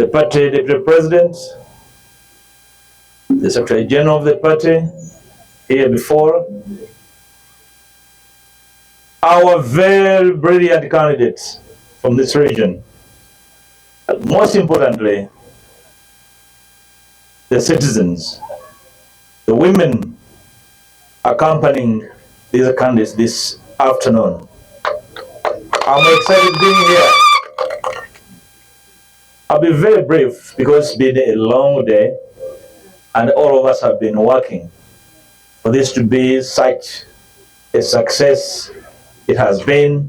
the party deputy president, the secretary general of the party here before, our very brilliant candidates from this region, and most importantly, the citizens, the women accompanying these candidates this afternoon. I'm excited being here. I'll be very brief because it's been a long day and all of us have been working for this to be such a success it has been,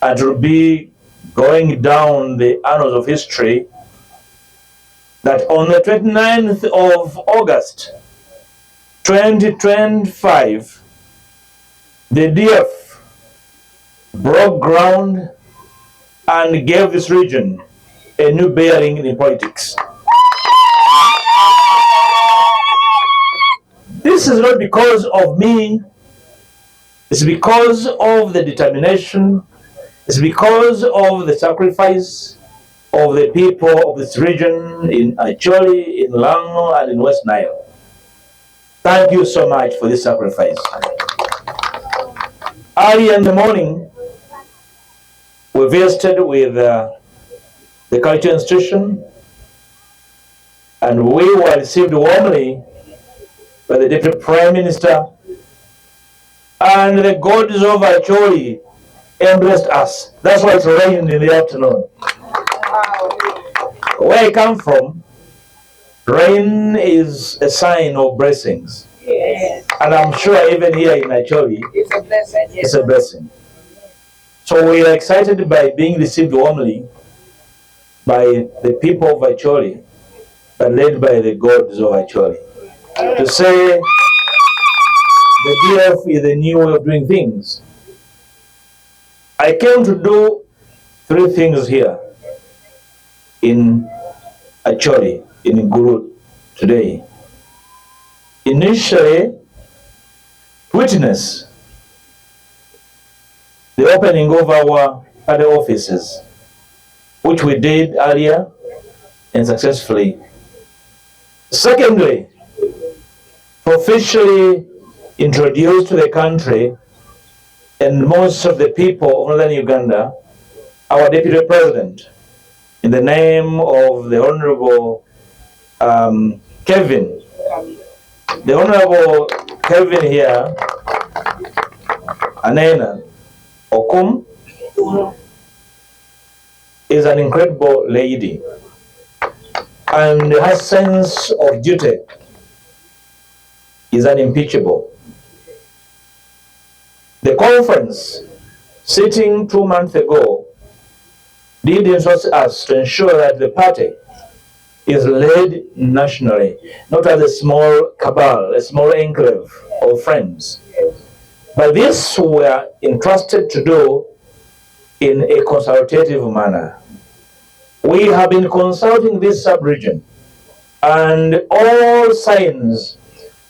and to be going down the annals of history that on the 29th of August 2025, the DF broke ground and gave this region a new bearing in politics. This is not because of me, it's because of the determination, it's because of the sacrifice of the people of this region in Acholi, in Lango, and in West Nile. Thank you so much for this sacrifice. Early in the morning, we visited with the culture institution, and we were received warmly by the Deputy Prime Minister, and the gods of Acholi embraced us. That's why it rained in the afternoon. Where I come from, rain is a sign of blessings. Yes. And I'm sure even here in Acholi, it's a blessing. Yes. It's a blessing. So we are excited by being received warmly by the people of Acholi, but led by the gods of Acholi. To say the DF is a new way of doing things. I came to do 3 things here in Acholi, in Gulu today. Initially, witness the opening of our party offices, which we did earlier and successfully. Secondly, officially introduced to the country and most of the people of northern Uganda our deputy president, in the name of the Honorable Kevin. The Honorable Kevin here, Anena Okum, is an incredible lady, and her sense of duty is unimpeachable. The conference, sitting 2 months ago, did entrust us to ensure that the party is led nationally, not as a small cabal, a small enclave of friends. But this we are entrusted to do in a consultative manner. We have been consulting this sub-region, and all signs,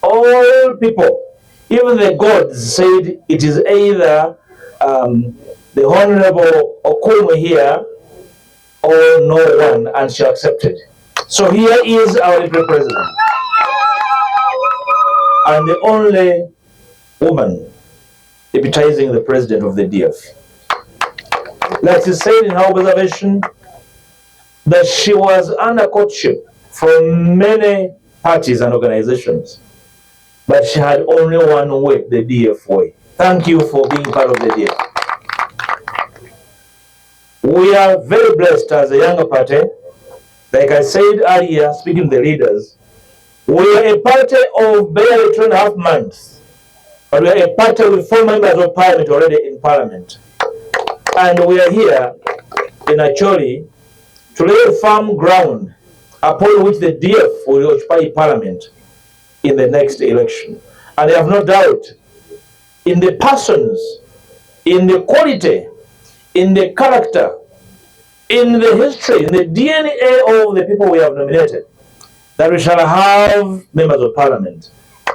all people, even the gods said it is either the Honorable Okum here or no one, and she accepted. So here is our deputy president, and the only woman deputizing the president of the DF. Like she said in her observation, that she was under courtship from many parties and organizations, but she had only one way, the DF way. Thank you for being part of the DF. We are very blessed as a younger party. Like I said earlier, speaking to the leaders, we are a party of barely 2.5 months, but we are a party with 4 members of parliament already in parliament. And we are here in Acholi to lay firm ground upon which the DF will occupy parliament in the next election. And I have no doubt in the persons, in the quality, in the character, in the history, in the DNA of the people we have nominated, that we shall have members of parliament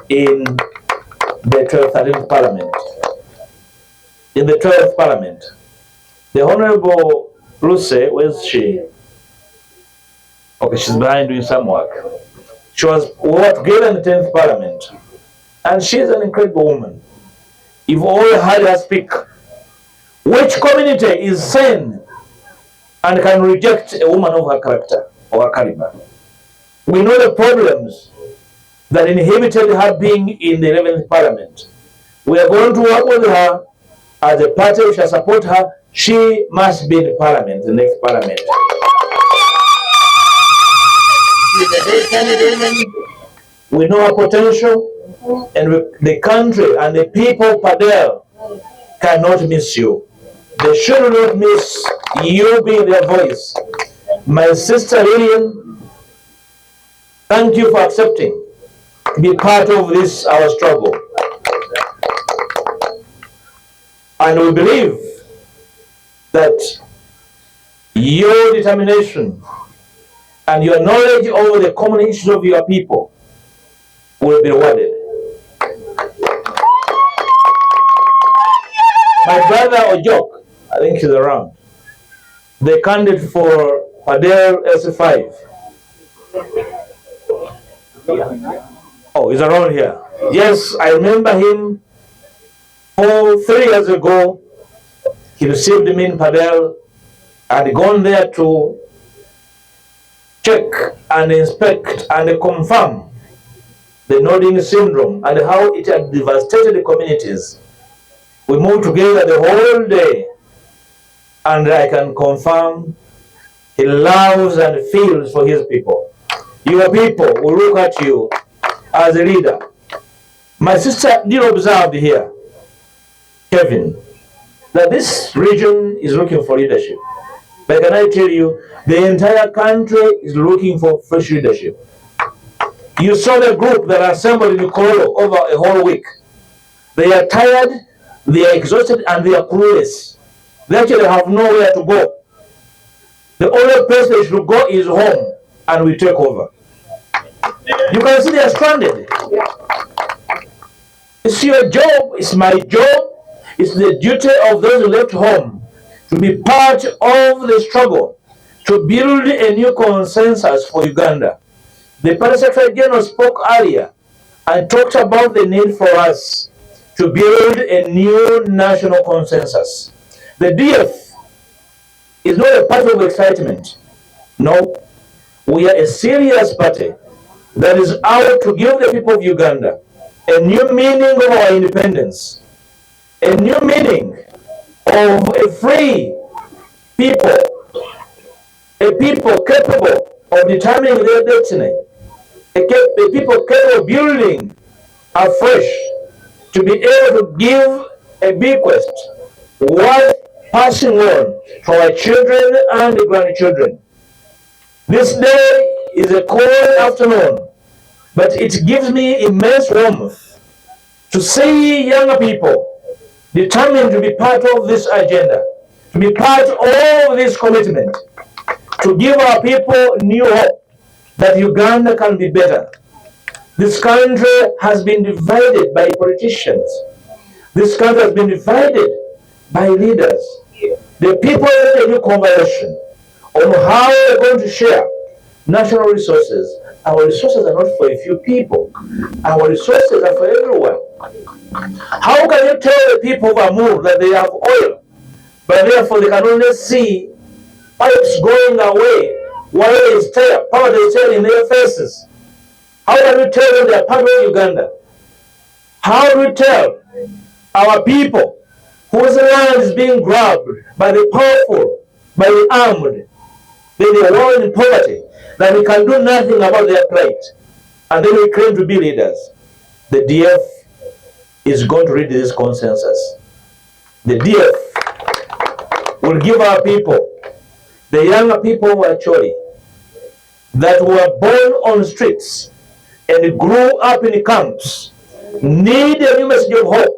in the 12th, 13th parliament. In the 12th parliament, the Honorable Luce, where's she? Okay, she's behind doing some work. We were together in the 10th Parliament. And she's an incredible woman. You've all heard her speak. Which community is sane and can reject a woman of her character or her caliber? We know the problems that inhibited her being in the 11th Parliament. We are going to work with her as a party. We shall support her. She must be in the Parliament, the next Parliament. We know her potential, and the country and the people of Padel cannot miss you. They should not miss you being their voice. My sister Lillian, thank you for accepting to be part of this, our struggle. And we believe that your determination and your knowledge over the common issues of your people will be rewarded. My brother Ojok, I think he's around, the candidate for Padel SC5. Oh, he's around here. Yes, I remember him 3 years ago. He received me in Padel. I had gone there to check and inspect and confirm the nodding syndrome and how it had devastated the communities. We moved together the whole day, and I can confirm he loves and feels for his people. Your people will look at you as a leader. My sister did observe here, Kevin, that this region is looking for leadership. But can I tell you, the entire country is looking for fresh leadership. You saw the group that assembled in Gulu over a whole week. They are tired, they are exhausted, and they are clueless. They actually have nowhere to go. The only place they should go is home, and we take over. You can see they are stranded. It's your job, it's my job, it's the duty of those who left home to be part of the struggle to build a new consensus for Uganda. The Party Secretary General spoke earlier and talked about the need for us to build a new national consensus. The DF is not a party of excitement. No, we are a serious party that is out to give the people of Uganda a new meaning of our independence, a new meaning of a free people, a people capable of determining their destiny, a people capable of building afresh, to be able to give a bequest worth passing on to our children and grandchildren. This day is a cold afternoon, but it gives me immense warmth to see younger people determined to be part of this agenda, to be part of this commitment, to give our people new hope that Uganda can be better. This country has been divided by politicians. This country has been divided by leaders. The people need a new conversation on how we're going to share national resources. Our resources are not for a few people. Our resources are for everyone. How can you tell the people of Amur that they have oil, but therefore they can only see pipes going away while they stare, power they stare in their faces? How can we tell them they are part of Uganda? How do we tell our people whose land is being grabbed by the powerful, by the armed, they are wallowing in poverty, that we can do nothing about their plight, and then we claim to be leaders? The DF is going to read this consensus. The DF will give our people, the younger people who are Choli, that were born on streets and grew up in camps, need a new message of hope.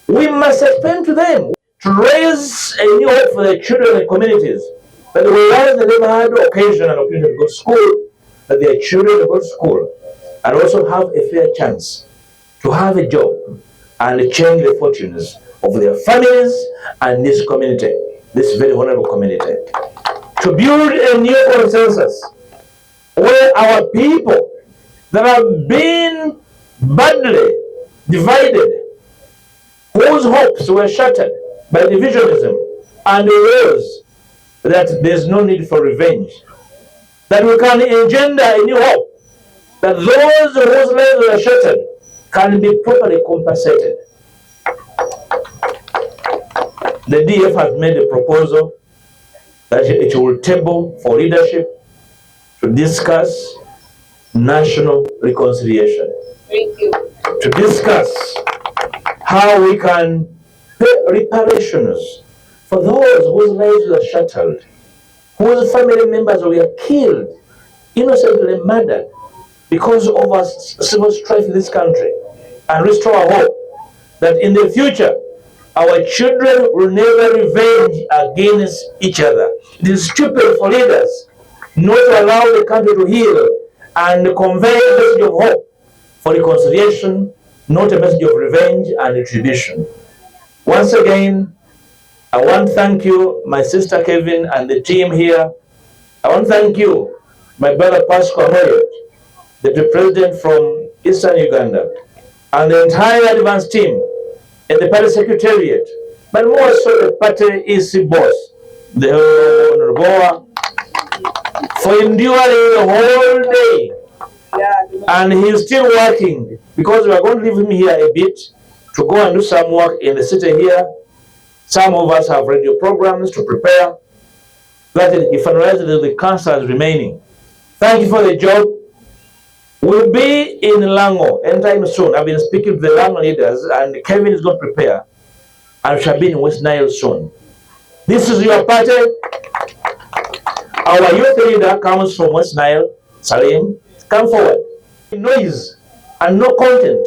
We must explain to them to raise a new hope for their children and communities, that they realize they never had occasion and opportunity to go to school, that their children go to school and also have a fair chance to have a job and change the fortunes of their families and this community, this very honorable community. To build a new consensus where our people that have been badly divided, whose hopes were shattered by divisionism and wars, that there's no need for revenge, that we can engender a new hope, that those whose lives were shattered can be properly compensated. The DF has made a proposal that it will table for leadership to discuss national reconciliation. Thank you. To discuss how we can pay reparations for those whose lives were shattered, whose family members were killed, innocently murdered because of a civil strife in this country, and restore hope that in the future our children will never revenge against each other. It is stupid for leaders not to allow the country to heal and convey a message of hope for reconciliation, not a message of revenge and retribution. Once again, I want to thank you, my sister Kevin and the team here. I want to thank you, my brother Pascal Moyo, the president from Eastern Uganda, and the entire advance team in the party secretariat, but more so the party EC boss, the Honorable, for enduring the whole day. And he's still working, because we are going to leave him here a bit to go and do some work in the city here. Some of us have radio programs to prepare, that he finalizes the councillors remaining. Thank you for the job. We'll be in Lango anytime soon. I've been speaking to the Lango leaders, and Kevin is going to prepare, and we shall be in West Nile soon. This is your party. Our youth leader comes from West Nile, Salim. Come forward. Noise and no content.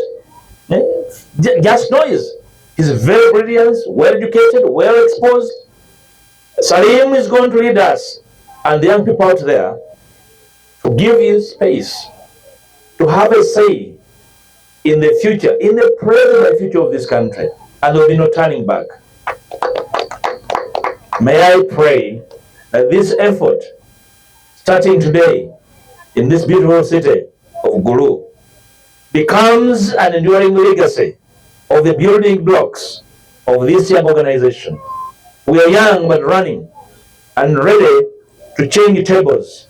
Just noise. He's very brilliant, well educated, well exposed. Salim is going to lead us and the young people out there to give you space to have a say in the future, in the present and future of this country, and there will be no turning back. May I pray that this effort, starting today in this beautiful city of Gulu, becomes an enduring legacy of the building blocks of this young organization. We are young but running and ready to change tables